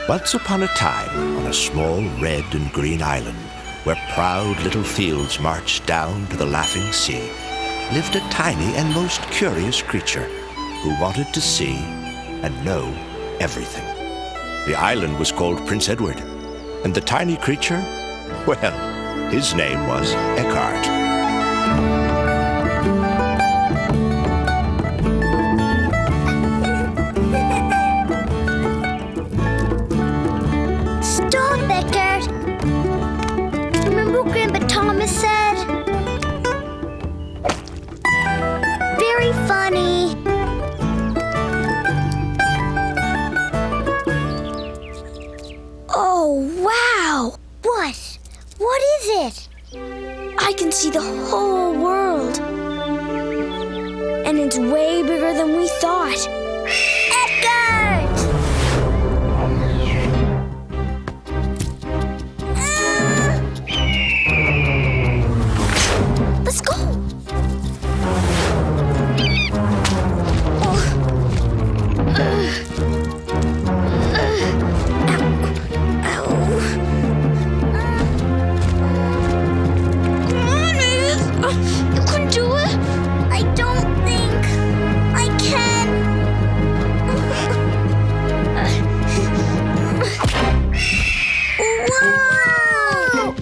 Once upon a time, on a small red and green island, where proud little fields marched down to the laughing sea, lived a tiny and most curious creature who wanted to see and know everything. The island was called Prince Edward, and the tiny creature, well, his name was Eckhart. Said. Very funny. Oh, wow! What? What is it? I can see the whole world. And it's way bigger than we thought. Eckhart! Let's go! You can do it? I don't think I can. Whoa!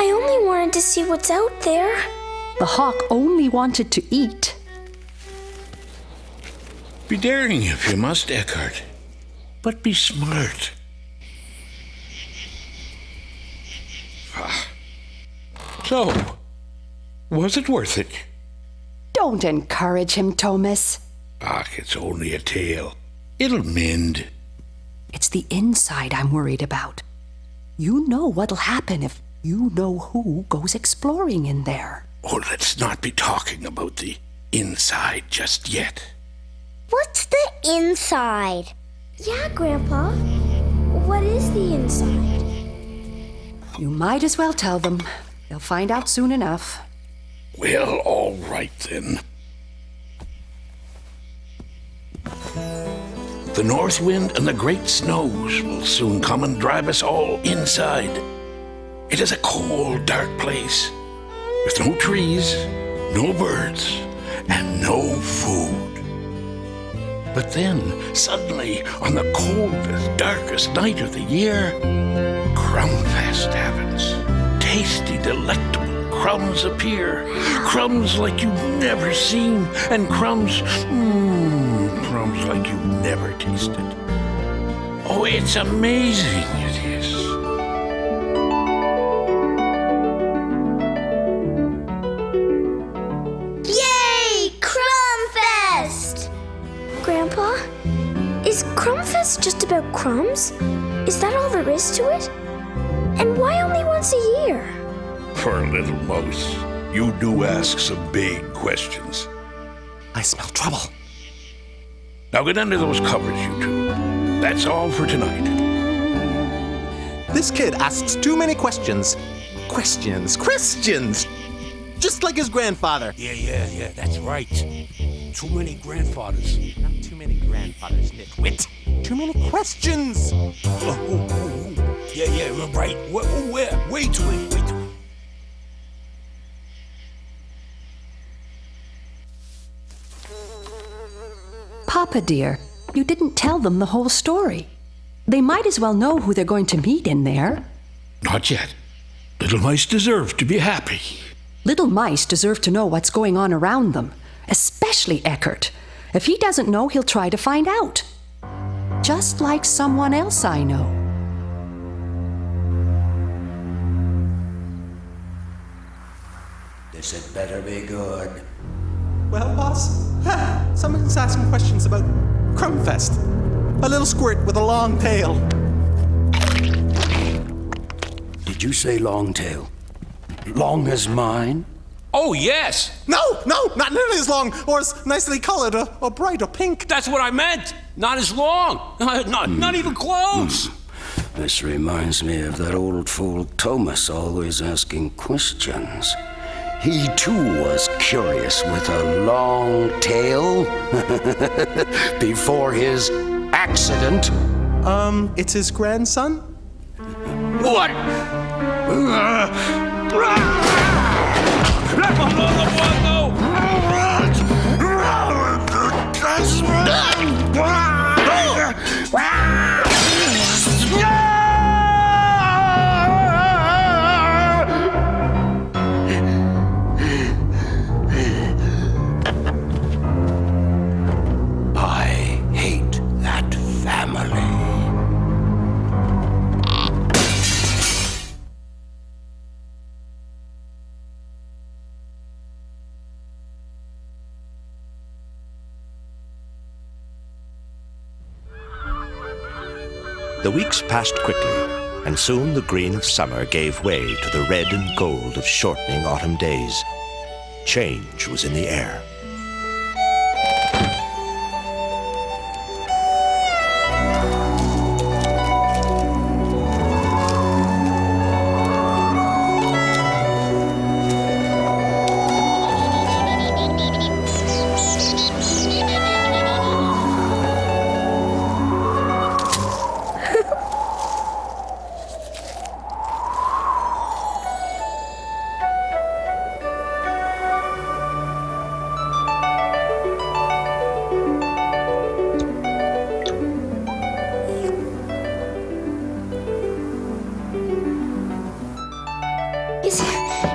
I only wanted to see what's out there. The hawk only wanted to eat. Be daring if you must, Eckhart, but be smart. So, was it worth it? Don't encourage him, Thomas. It's only a tale. It'll mend. It's the inside I'm worried about. You know what'll happen if you know who goes exploring in there. Oh, let's not be talking about the inside just yet. What's the inside? Yeah, Grandpa. What is the inside? You might as well tell them. They'll find out soon enough. Well, all right then. The north wind and the great snows will soon come and drive us all inside. It is a cold, dark place, with no trees, no birds, and no food. But then, suddenly, on the coldest, darkest night of the year, Crumbfest happens. Tasty, delectable crumbs appear. Crumbs like you've never seen, and crumbs like you've never tasted. Oh, it's amazing, it is. Yay! Crumbfest! Grandpa, is Crumbfest just about crumbs? Is that all there is to it? And why only once a year? For a little mouse, you do ask some big questions. I smell trouble. Now get under those covers, you two. That's all for tonight. This kid asks too many questions. Questions. Just like his grandfather. Yeah, that's right. Too many grandfathers. Not too many grandfathers, nitwit. Too many questions. Yeah, right. Where? Wait to it. Papa dear, you didn't tell them the whole story. They might as well know who they're going to meet in there. Not yet. Little mice deserve to be happy. Little mice deserve to know what's going on around them, especially Eckhart. If he doesn't know, he'll try to find out. Just like someone else I know. This had better be good. Well, boss, someone's asking questions about Crumbfest. A little squirt with a long tail. Did you say long tail? Long as mine? Oh, yes. No, not nearly as long or as nicely colored or bright or pink. That's what I meant. Not as long. Not even close. This reminds me of that old fool Thomas always asking questions. He too was curious with a long tail before his accident. It's his grandson? What? I hate that family. The weeks passed quickly, and soon the green of summer gave way to the red and gold of shortening autumn days. Change was in the air.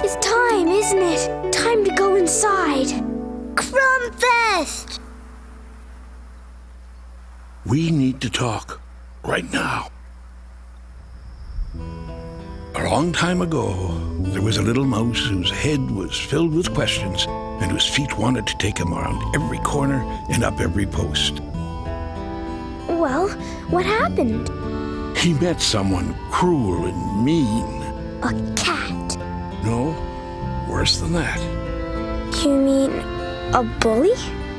It's time, isn't it? Time to go inside. Crumbfest! We need to talk right now. A long time ago, there was a little mouse whose head was filled with questions and whose feet wanted to take him around every corner and up every post. Well, what happened? He met someone cruel and mean. A cat. No, worse than that. You mean a bully?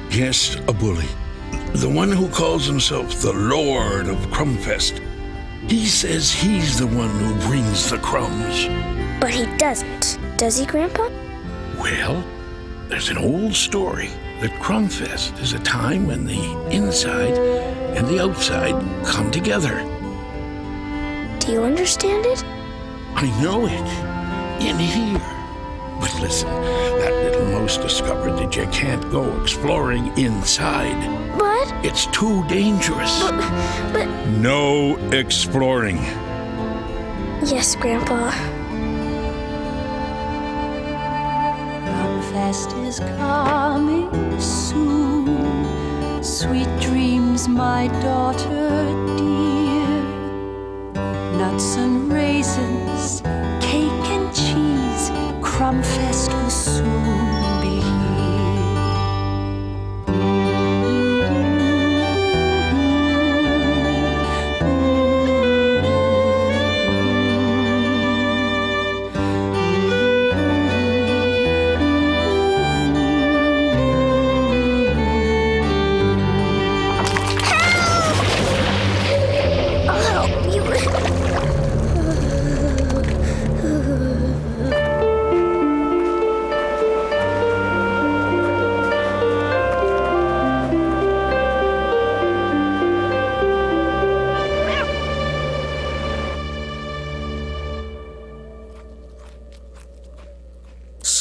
Yes, a bully. The one who calls himself the Lord of Crumbfest. He says he's the one who brings the crumbs. But he doesn't, does he, Grandpa? Well, there's an old story that Crumbfest is a time when the inside and the outside come together. Do you understand it? I know it. In here. But listen, that little mouse discovered that you can't go exploring inside. But... It's too dangerous. But... No exploring. Yes, Grandpa. Crumbfest is coming soon. Sweet dreams, my daughter dear. Nuts and raisins, cake and cheese. Crumbfest will soon be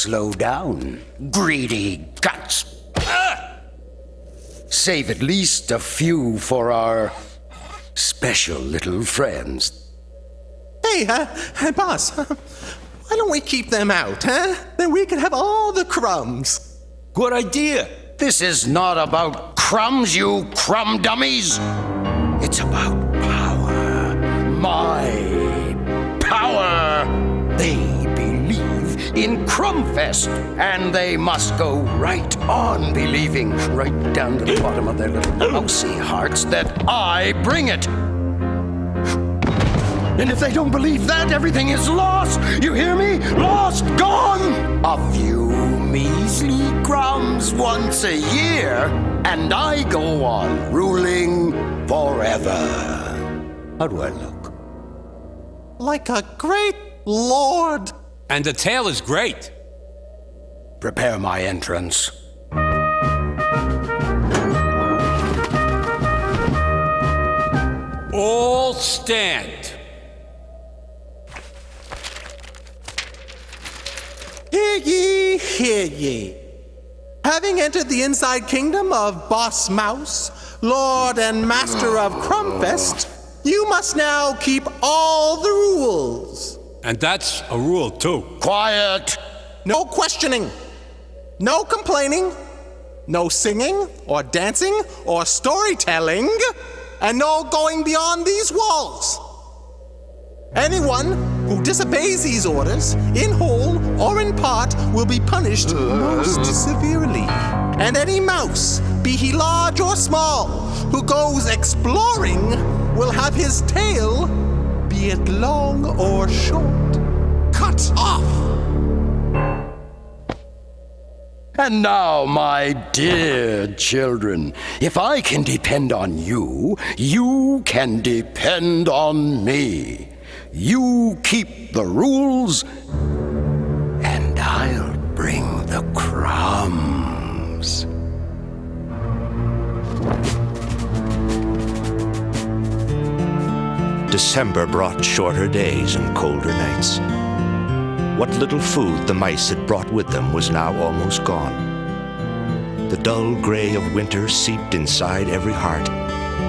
Slow down, greedy guts. Save at least a few for our special little friends. Hey, boss, why don't we keep them out, huh? Then we can have all the crumbs. Good idea. This is not about crumbs, you crumb dummies. It's about power. My power. They believe in Crumbfest, and they must go right on believing, right down to the bottom of their little mousy hearts, that I bring it. And if they don't believe that, everything is lost. You hear me? Lost, gone. A few measly crumbs once a year, and I go on ruling forever. How do I look? Like a great lord. And the tale is great. Prepare my entrance. All stand. Hear ye, hear ye. Having entered the inside kingdom of Boss Mouse, Lord and Master of Crumbfest, you must now keep all the rules. And that's a rule, too. Quiet. No questioning, no complaining, no singing or dancing or storytelling, and no going beyond these walls. Anyone who disobeys these orders, in whole or in part, will be punished most severely. And any mouse, be he large or small, who goes exploring will have his tail, be it long or short, cut off. And now, my dear children, if I can depend on you, you can depend on me. You keep the rules, and I'll bring the crumbs. December brought shorter days and colder nights. What little food the mice had brought with them was now almost gone. The dull gray of winter seeped inside every heart,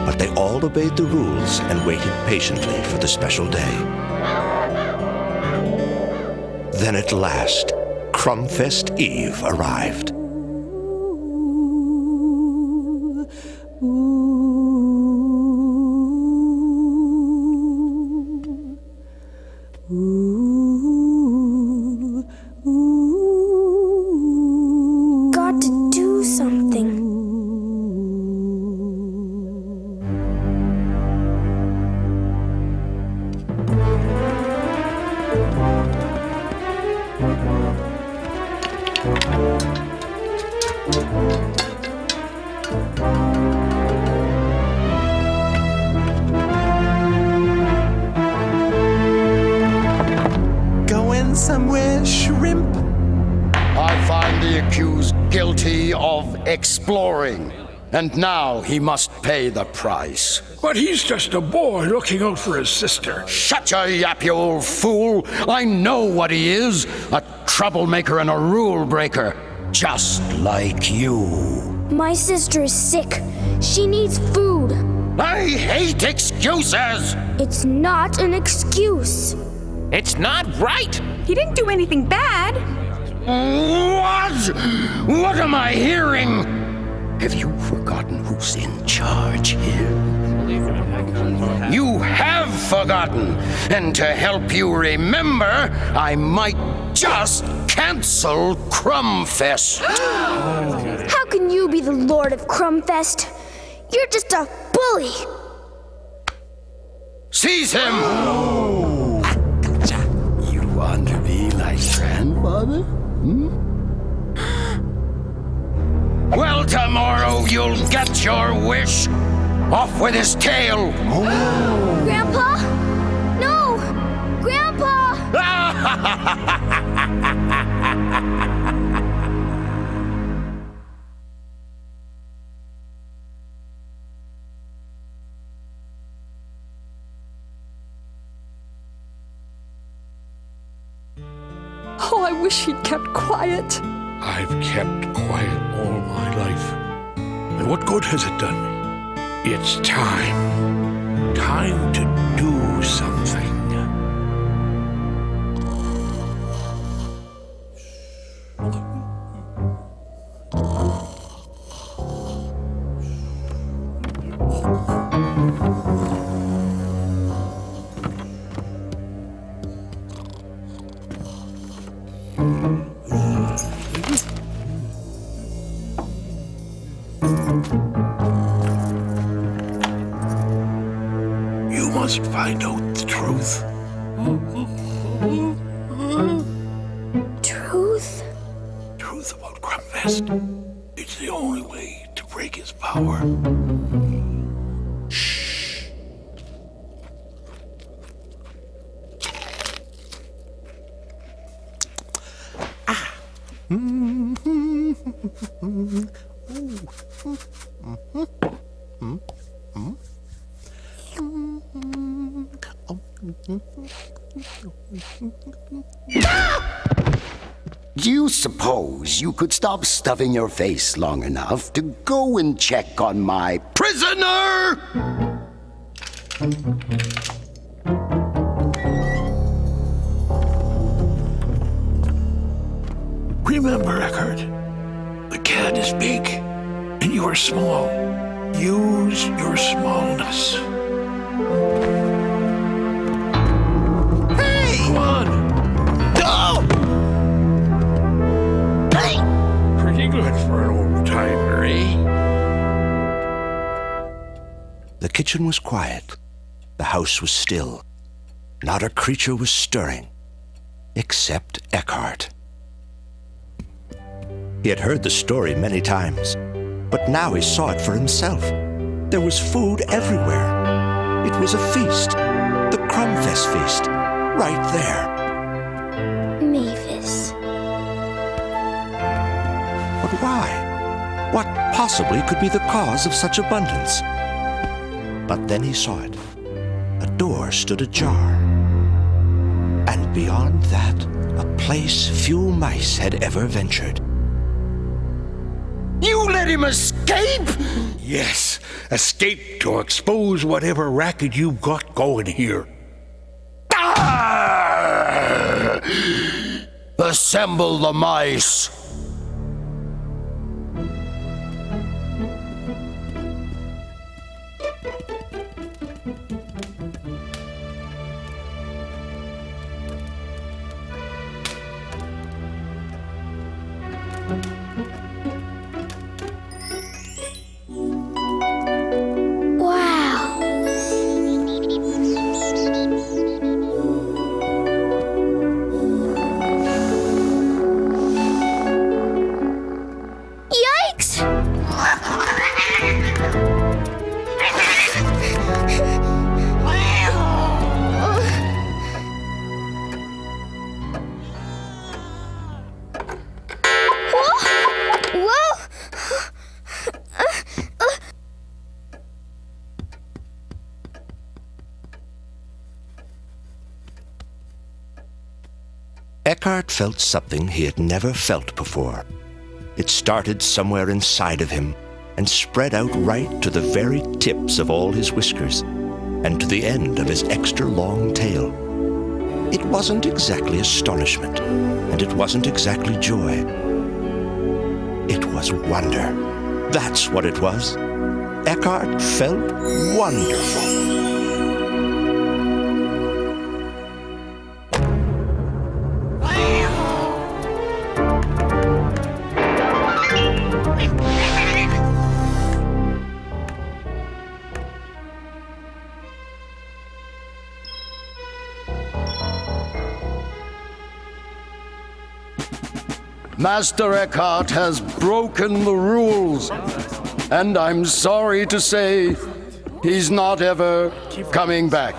but they all obeyed the rules and waited patiently for the special day. Then at last, Crumbfest Eve arrived. Got to do something. Going somewhere, shrimp? I find the accused guilty of exploring, and now he must pay the price. But he's just a boy looking out for his sister. Shut your yap, you old fool! I know what he is, a troublemaker and a rule breaker, just like you. My sister is sick. She needs food. I hate excuses! It's not an excuse. It's not right. He didn't do anything bad. What? What am I hearing? Have you forgotten who's in charge here? You have forgotten, and to help you remember, I might just cancel Crumbfest. How can you be the Lord of Crumbfest? You're just a bully. Seize him! You want to be like grandfather? Well, tomorrow you'll get your wish. Off with his tail! Grandpa? No! Grandpa! Oh, I wish he'd kept quiet. I've kept quiet all my life. And what good has it done me? It's time. Time to do something. You must find out the truth. truth. Truth? Truth about Crumbfest. It's the only way to break his power. Shh. Do you suppose you could stop stuffing your face long enough to go and check on my prisoner? Remember, Eckhart, the cat is big and you are small. Use your smallness. Hey! Come on! No! Hey! Pretty good for an old timer, eh? The kitchen was quiet. The house was still. Not a creature was stirring, except Eckhart. He had heard the story many times, but now he saw it for himself. There was food everywhere. It was a feast, the Crumbfest feast, right there. Mavis. But why? What possibly could be the cause of such abundance? But then he saw it. A door stood ajar. And beyond that, a place few mice had ever ventured. You let him escape? Yes, escape to expose whatever racket you've got going here. Ah! Assemble the mice. Eckhart felt something he had never felt before. It started somewhere inside of him and spread out right to the very tips of all his whiskers and to the end of his extra long tail. It wasn't exactly astonishment, and it wasn't exactly joy. It was wonder. That's what it was. Eckhart felt wonderful. Master Eckhart has broken the rules, and I'm sorry to say he's not ever coming back.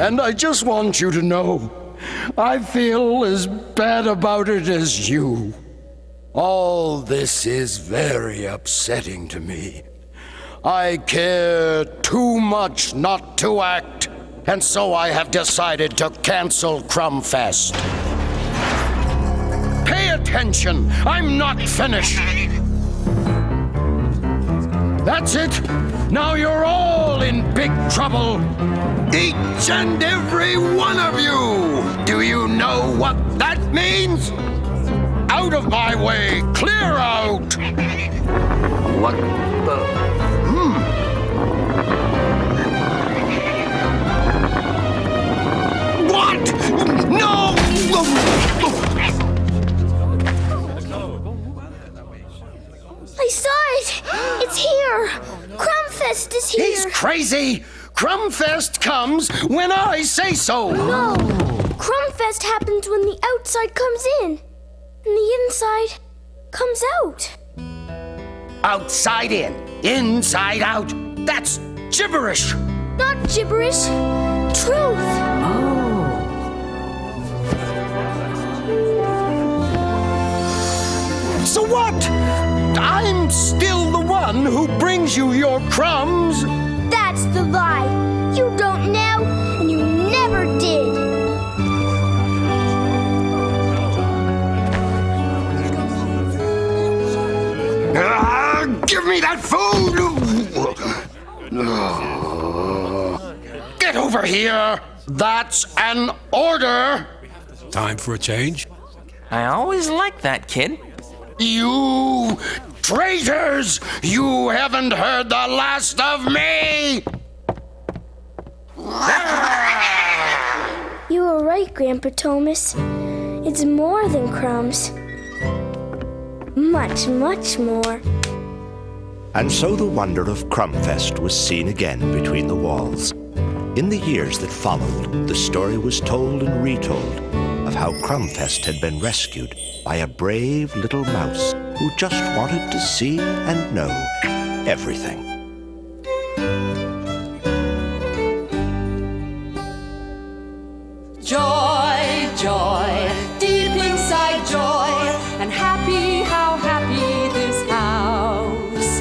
And I just want you to know, I feel as bad about it as you. All this is very upsetting to me. I care too much not to act, and so I have decided to cancel Crumbfest. Pay attention! I'm not finished! That's it! Now you're all in big trouble! Each and every one of you! Do you know what that means? Out of my way! Clear out! What the... What? No! I saw it! It's here! Crumbfest is here! He's crazy! Crumbfest comes when I say so. No! Crumbfest happens when the outside comes in, and the inside comes out. Outside in, inside out. That's gibberish. Not gibberish, truth. So what? I'm still the one who brings you your crumbs. That's the lie. You don't now, and you never did. Give me that food! Get over here! That's an order! Time for a change? I always liked that kid. You traitors! You haven't heard the last of me! You were right, Grandpa Thomas. It's more than crumbs. Much, much more. And so the wonder of Crumbfest was seen again between the walls. In the years that followed, the story was told and retold of how Crumbfest had been rescued by a brave little mouse who just wanted to see and know everything. Joy, joy, deep inside joy, and happy, how happy this house.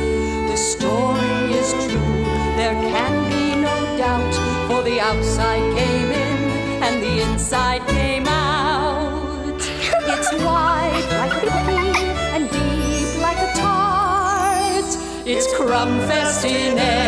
The story is true, there can be no doubt, for the outside came in and the inside came out. It's wide like a cookie and deep like a tart. It's Crumbfest in air.